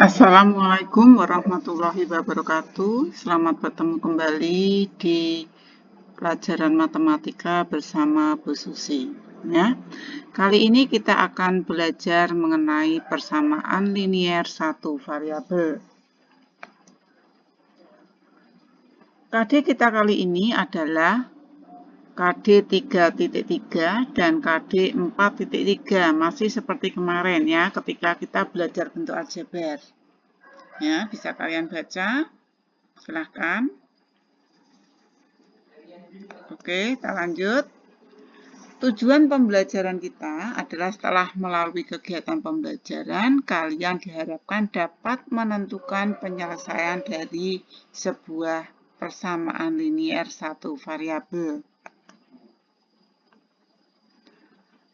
Assalamualaikum warahmatullahi wabarakatuh. Selamat bertemu kembali di pelajaran matematika bersama Bu Susi. Ya. Kali ini kita akan belajar mengenai persamaan linier satu variabel. KD kita kali ini adalah KD 3.3 dan KD 4.3. Masih seperti kemarin ya, ketika kita belajar bentuk aljabar. Ya, bisa kalian baca. Silahkan. Oke, kita lanjut. Tujuan pembelajaran kita adalah setelah melalui kegiatan pembelajaran, kalian diharapkan dapat menentukan penyelesaian dari sebuah persamaan linier satu variabel.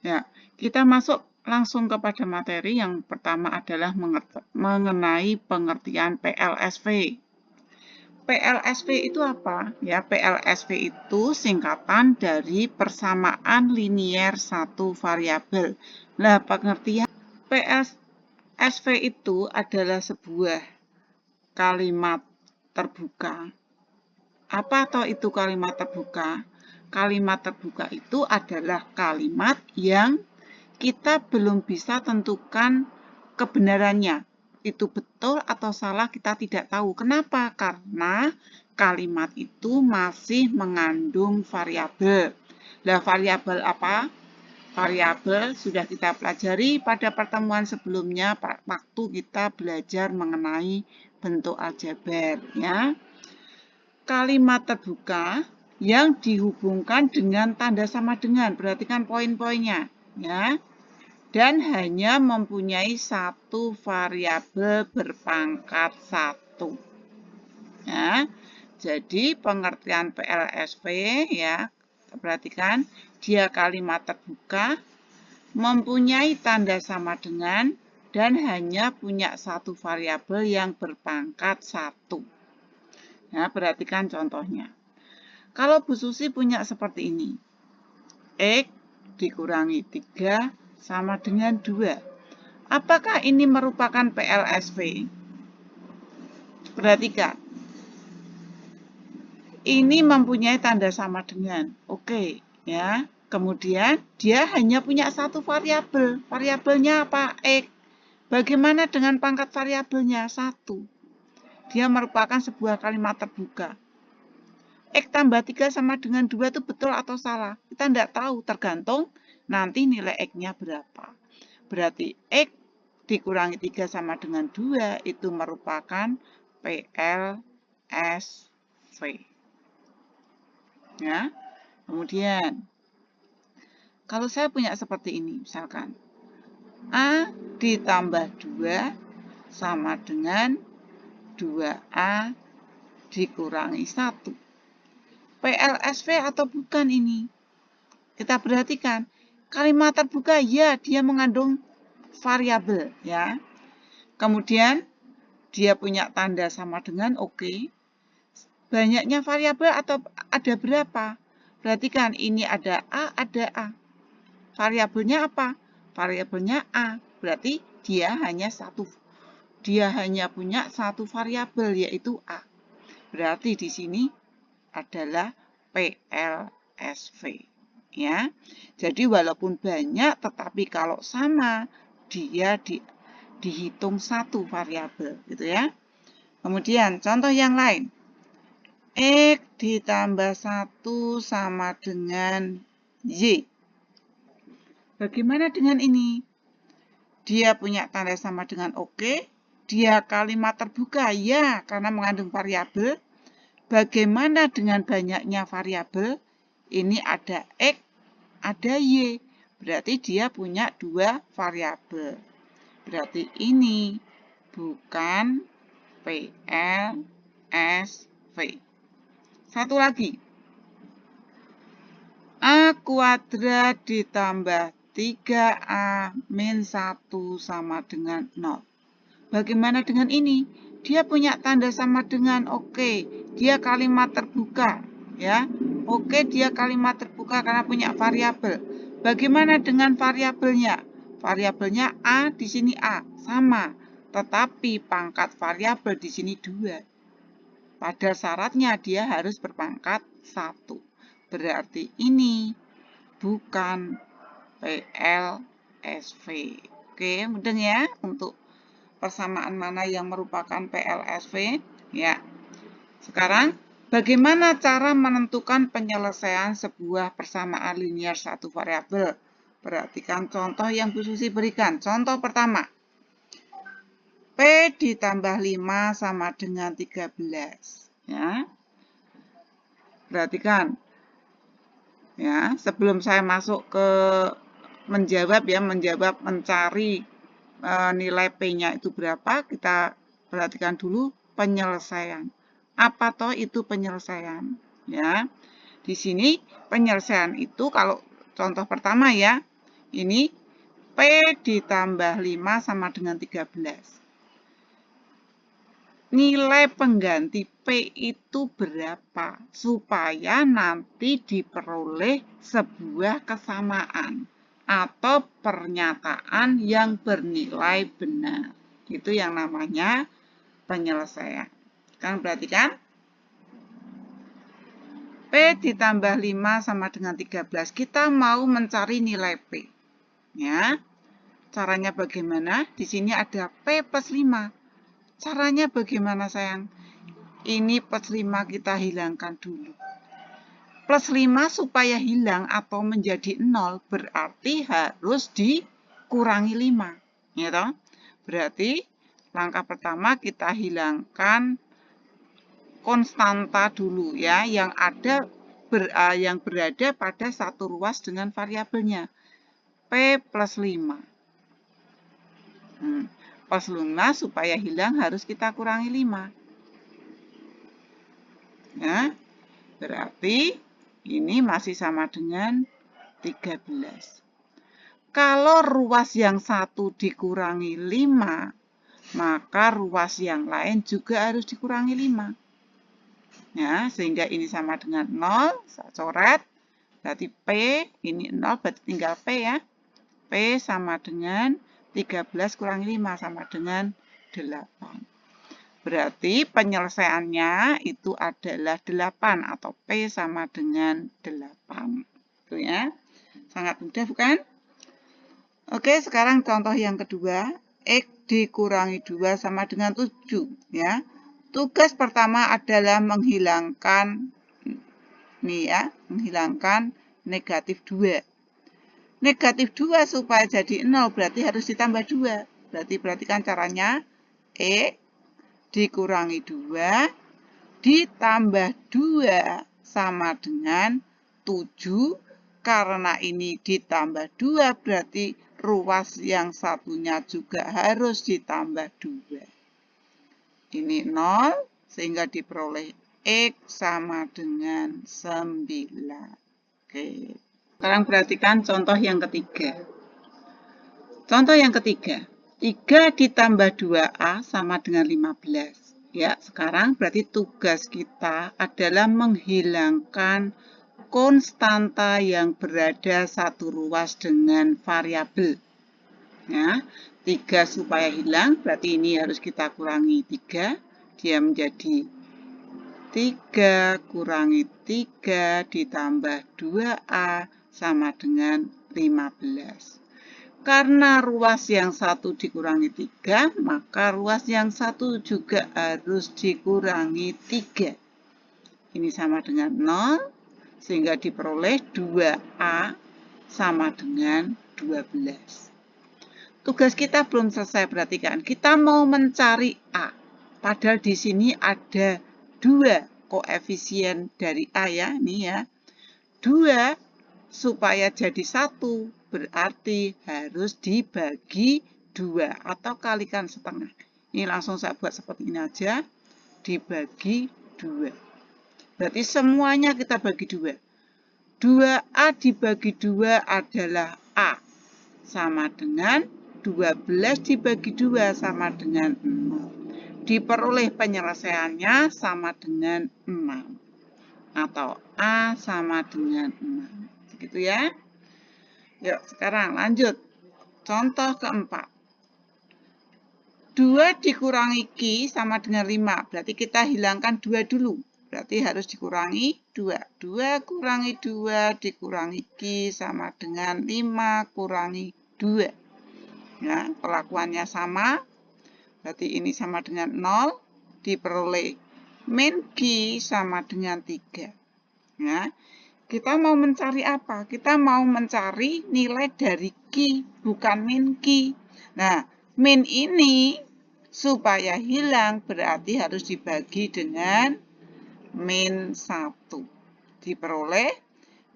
Ya, kita masuk langsung kepada materi. Yang pertama adalah mengenai pengertian PLSV. PLSV itu apa? Ya, PLSV itu singkatan dari persamaan linier satu variabel. Nah, pengertian PLSV itu adalah sebuah kalimat terbuka. Apa toh itu kalimat terbuka? Kalimat terbuka itu adalah kalimat yang kita belum bisa tentukan kebenarannya. Itu betul atau salah kita tidak tahu. Kenapa? Karena kalimat itu masih mengandung variabel. Nah, variabel apa? Variabel sudah kita pelajari pada pertemuan sebelumnya waktu kita belajar mengenai bentuk aljabar, ya. Kalimat terbuka yang dihubungkan dengan tanda sama dengan, perhatikan poin-poinnya, ya. Dan hanya mempunyai satu variabel berpangkat 1. Ya, jadi pengertian PLSV ya, perhatikan dia kalimat terbuka, mempunyai tanda sama dengan, dan hanya punya satu variabel yang berpangkat 1. Ya, perhatikan contohnya. Kalau Bu Susi punya seperti ini, X dikurangi 3 sama dengan 2. Apakah ini merupakan PLSV? Perhatikan. Ini mempunyai tanda sama dengan. Oke, ya. Kemudian dia hanya punya satu variabel. Variabelnya apa? X. Bagaimana dengan pangkat variabelnya? 1. Dia merupakan sebuah kalimat terbuka. X tambah 3 sama dengan 2 itu betul atau salah? Kita tidak tahu, tergantung nanti nilai X-nya berapa. Berarti X dikurangi 3 sama dengan 2 itu merupakan PLSV. Ya. Kemudian, kalau saya punya seperti ini, misalkan A ditambah 2 sama dengan 2A dikurangi 1. PLSV atau bukan ini? Kita perhatikan. Kalimat terbuka, ya, dia mengandung variabel, ya. Kemudian dia punya tanda sama dengan, oke. Banyaknya variabel atau ada berapa? Perhatikan, ini ada A, ada A. Variabelnya apa? Variabelnya A. Berarti dia hanya punya satu variabel, yaitu A. Berarti di sini adalah PLSV. Ya, jadi walaupun banyak, tetapi kalau sama, dia dihitung satu variabel, gitu ya. Kemudian contoh yang lain, X ditambah 1 sama dengan Y. Bagaimana dengan ini? Dia punya tanda sama dengan oke. Dia kalimat terbuka, ya, karena mengandung variabel. Bagaimana dengan banyaknya variabel? Ini ada X, ada Y. Berarti dia punya 2 variabel. Berarti ini bukan PLSV. Satu lagi. A kuadrat ditambah 3A min 1 sama dengan 0. Bagaimana dengan ini? Dia punya tanda sama dengan oke. Dia kalimat terbuka, ya. Oke, dia kalimat terbuka karena punya variabel. Bagaimana dengan variabelnya? Variabelnya A, di sini A, sama. tetapi pangkat variabel di sini 2. Pada syaratnya dia harus berpangkat 1. Berarti ini bukan PLSV. Oke, mudah ya untuk persamaan mana yang merupakan PLSV? Ya. Sekarang, bagaimana cara menentukan penyelesaian sebuah persamaan linear satu variabel? Perhatikan contoh yang Bu Susi berikan. Contoh pertama, P ditambah 5 sama dengan 13. Ya. Perhatikan. Ya, sebelum saya masuk ke menjawab mencari nilai P-nya itu berapa, kita perhatikan dulu penyelesaian. Apa toh itu penyelesaian? Ya. Di sini penyelesaian itu kalau contoh pertama ya, ini P ditambah 5 sama dengan 13. Nilai pengganti P itu berapa? Supaya nanti diperoleh sebuah kesamaan atau pernyataan yang bernilai benar. Itu yang namanya penyelesaian. Kan perhatikan? P ditambah 5 sama dengan 13. Kita mau mencari nilai P. Ya. Caranya bagaimana? Di sini ada P plus 5. Caranya bagaimana, sayang? Ini plus 5 kita hilangkan dulu. Plus 5 supaya hilang atau menjadi 0 berarti harus dikurangi 5. Ya toh? Berarti langkah pertama kita hilangkan konstanta dulu ya, yang berada pada satu ruas dengan variabelnya. P plus 5. Plus 5 supaya hilang harus kita kurangi 5. Ya, berarti ini masih sama dengan 13. Kalau ruas yang satu dikurangi 5, maka ruas yang lain juga harus dikurangi 5. Ya, sehingga ini sama dengan 0, saya coret. Berarti P, ini 0, berarti tinggal P ya. P sama dengan 13 kurangi 5 sama dengan 8. Berarti penyelesaiannya itu adalah 8 atau P sama dengan 8. Itu ya. Sangat mudah bukan? Oke, sekarang contoh yang kedua. X dikurangi 2 sama dengan 7 ya. Tugas pertama adalah menghilangkan menghilangkan negatif 2. Negatif 2 supaya jadi 0 berarti harus ditambah 2. Berarti perhatikan caranya. X dikurangi 2 ditambah 2 sama dengan 7. Karena ini ditambah 2 berarti ruas yang satunya juga harus ditambah 2. Ini 0 sehingga diperoleh X sama dengan 9. Oke. Sekarang perhatikan contoh yang ketiga. Contoh yang ketiga. 3 ditambah 2A sama dengan 15. Ya, sekarang berarti tugas kita adalah menghilangkan konstanta yang berada satu ruas dengan variabel. Ya, 3 supaya hilang, berarti ini harus kita kurangi 3. Dia menjadi 3 kurangi 3 ditambah 2A sama dengan 15. Karena ruas yang satu dikurangi 3, maka ruas yang satu juga harus dikurangi 3. Ini sama dengan 0, sehingga diperoleh 2A sama dengan 12. Tugas kita belum selesai, perhatikan. Kita mau mencari A. Padahal di sini ada 2 koefisien dari A ya, ini ya. 2 supaya jadi 1 berarti harus dibagi 2 atau kalikan setengah. Ini langsung saya buat seperti ini aja. Dibagi 2. Berarti semuanya kita bagi 2. 2A dibagi 2 adalah A. Sama dengan 12 dibagi 2 sama dengan 6. Diperoleh penyelesaiannya sama dengan 6. Atau A sama dengan 6. Begitu ya. Yuk, sekarang lanjut. Contoh keempat. 2 dikurangi Q sama dengan 5. Berarti kita hilangkan 2 dulu. Berarti harus dikurangi 2. 2 kurangi 2 dikurangi Q sama dengan 5 kurangi 2. Ya, perlakuannya sama. Berarti ini sama dengan 0. Diperoleh min Q sama dengan 3. Ya. Kita mau mencari apa? Kita mau mencari nilai dari Q, bukan min Q. Nah, min ini supaya hilang berarti harus dibagi dengan min 1. Diperoleh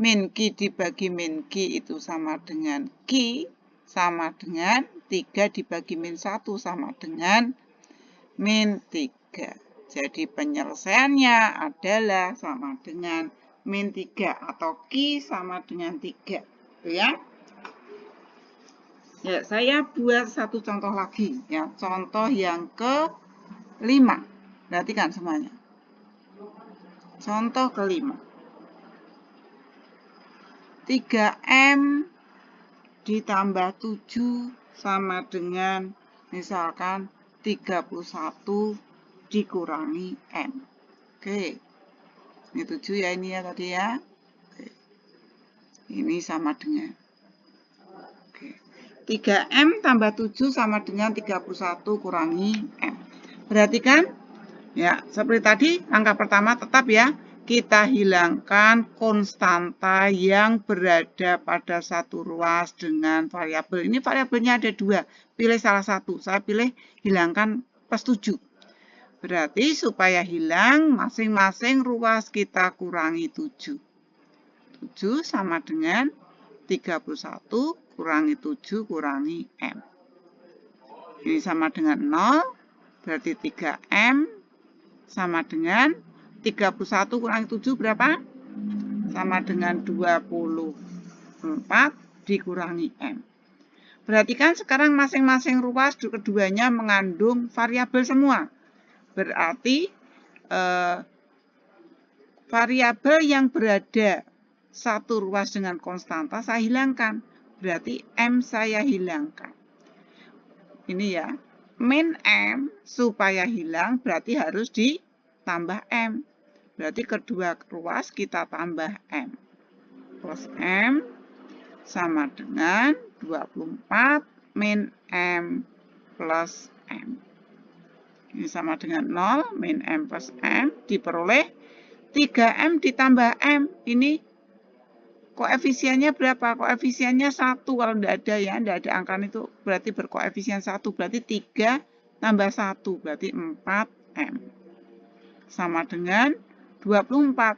min Q dibagi min Q itu sama dengan Q sama dengan 3 dibagi min 1 sama dengan min 3. Jadi penyelesaiannya adalah sama dengan min 3 atau Q sama dengan 3. Itu ya. Ya, saya buat satu contoh lagi ya. Contoh yang ke-5. Perhatikan semuanya. Contoh ke-5. 3M ditambah 7 sama dengan misalkan 31 dikurangi M. Oke. Ini 7 ya ini ya tadi ya. Oke. Ini sama dengan. Oke. 3M tambah 7 sama dengan 31 kurangi M. Perhatikan. Ya, seperti tadi langkah pertama tetap ya. Kita hilangkan konstanta yang berada pada satu ruas dengan variabel. Ini variabelnya ada 2. Pilih salah satu. Saya pilih hilangkan plus 7. Berarti supaya hilang, masing-masing ruas kita kurangi 7. 7 sama dengan 31 kurangi 7 kurangi M. Ini sama dengan 0, berarti 3M sama dengan 31 kurangi 7 berapa? Sama dengan 24 dikurangi M. Perhatikan sekarang masing-masing ruas keduanya mengandung variabel semua. Berarti variabel yang berada satu ruas dengan konstanta saya hilangkan. Berarti M saya hilangkan. Ini ya. Min M supaya hilang berarti harus ditambah M. Berarti kedua ruas kita tambah M. Plus M sama dengan 24 min M plus M. Ini sama dengan 0, min M plus M, diperoleh 3M ditambah M. Ini koefisiennya berapa? Koefisiennya 1, kalau tidak ada ya, tidak ada angka itu berarti berkoefisien 1, berarti 3 tambah 1, berarti 4M. Sama dengan 24.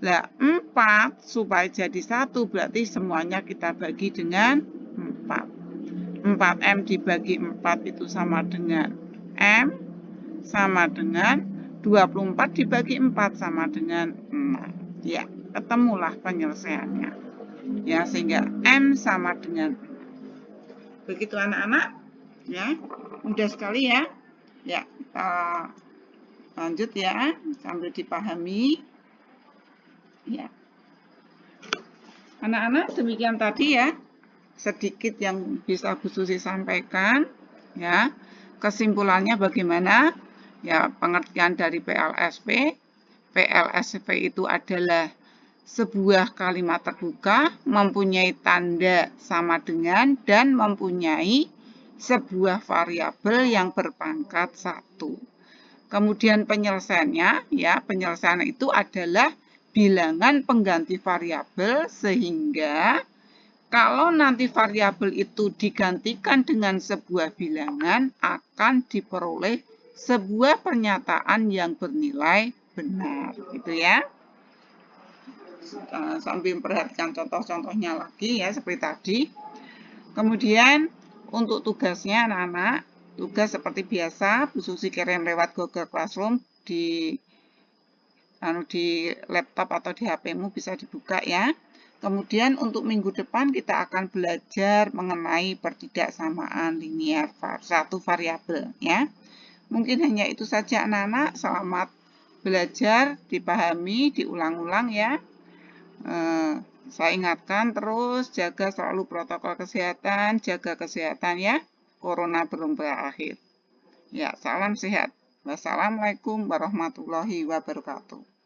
Nah, 4 supaya jadi 1, berarti semuanya kita bagi dengan 4. 4M dibagi 4 itu sama dengan M sama dengan 24 dibagi 4 sama dengan 6. Ya, ketemulah penyelesaiannya. Ya, sehingga M sama dengan 6. Begitu anak-anak? Ya, mudah sekali ya. Ya, kita lanjut ya, sambil dipahami. Ya. Anak-anak, demikian tadi ya. Sedikit yang bisa Bu Susi sampaikan. Ya. Kesimpulannya bagaimana? Ya, pengertian dari PLSP. PLSP itu adalah sebuah kalimat terbuka, mempunyai tanda sama dengan, dan mempunyai sebuah variabel yang berpangkat 1. Kemudian penyelesaiannya, ya, penyelesaian itu adalah bilangan pengganti variabel sehingga kalau nanti variabel itu digantikan dengan sebuah bilangan, akan diperoleh sebuah pernyataan yang bernilai benar. Gitu ya. Sambil memperhatikan contoh-contohnya lagi ya, seperti tadi. Kemudian, untuk tugasnya anak-anak, tugas seperti biasa, Bu Susi kirim lewat Google Classroom di laptop atau di HP-mu bisa dibuka ya. Kemudian untuk minggu depan kita akan belajar mengenai pertidaksamaan linier satu variabel ya. Mungkin hanya itu saja anak-anak. Selamat belajar, dipahami, diulang-ulang ya. Saya ingatkan terus jaga selalu protokol kesehatan, jaga kesehatan ya. Corona belum berakhir. Ya, salam sehat. Wassalamualaikum warahmatullahi wabarakatuh.